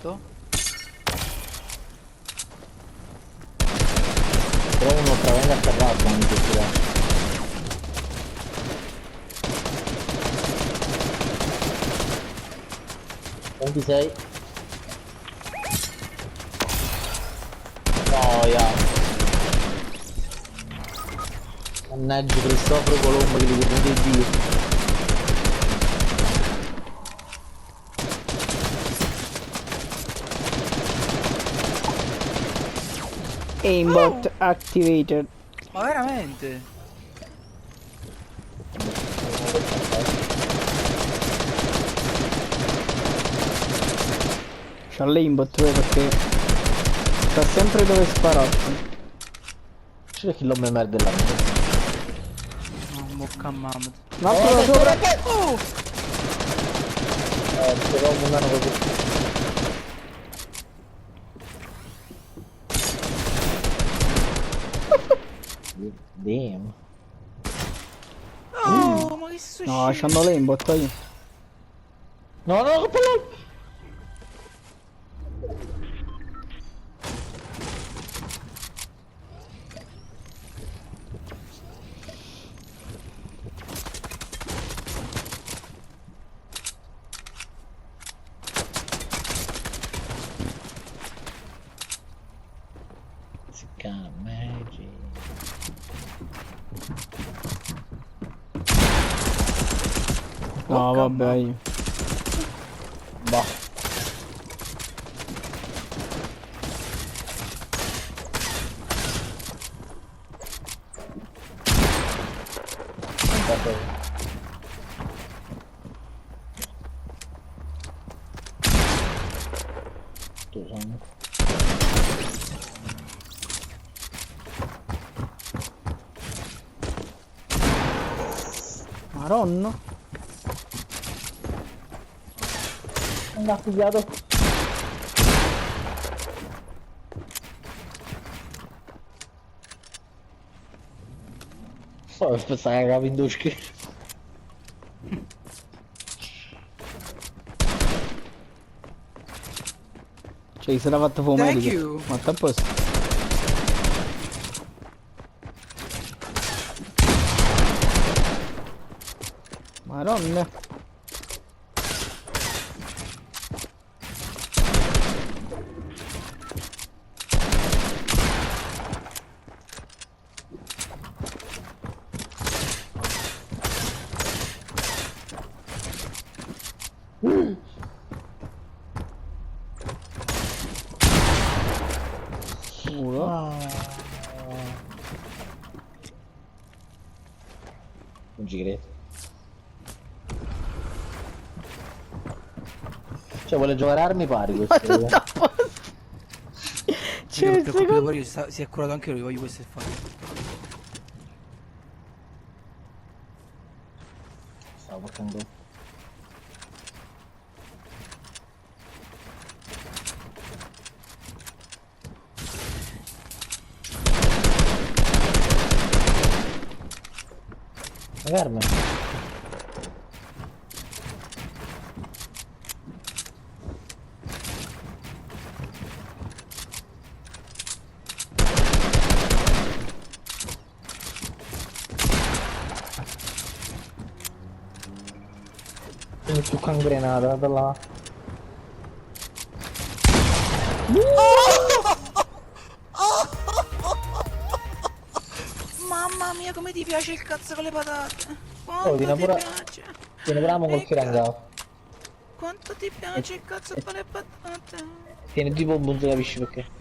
Pronto? Però uno travenga atterrato anche qua. 26. Noia. Mannaggia Cristoforo Colombo che li vedete Dio. Aimbot activated. Ma veramente? C'ha l'aimbot perché sta sempre dove spararti. C'è chi lo me merde là. No, bocca a mamma. Un altro da sopra. Però non hanno così. Damn. Oh, ma che succede? No, c'hanno l'aimbot io. No, no, quello. Si chiama Magic. No, vabbè io. Bah. Tu sono. Maronno. Non ha pigliato. Poi stai capendo schifo. Cioè, si era fatto fuoco Thank medico. you. Ma sta a posto. Maronne. Culo. Non ci credo. Cioè vuole giocare armi pari Ma questo. tutto a posto. Non C'è mi il preoccupate secondo. pure io, si è curato anche lui, voglio questo e fatto. Stavo portando. Carmen. Quindi più cangrenata da là. Mamma mia, come ti piace il cazzo con le patate? Quanto Oh, viene ti pure. piace? Tiene pure col kirangato. Quanto ti piace il cazzo con le patate? Tiene tipo un punto, capisci perché?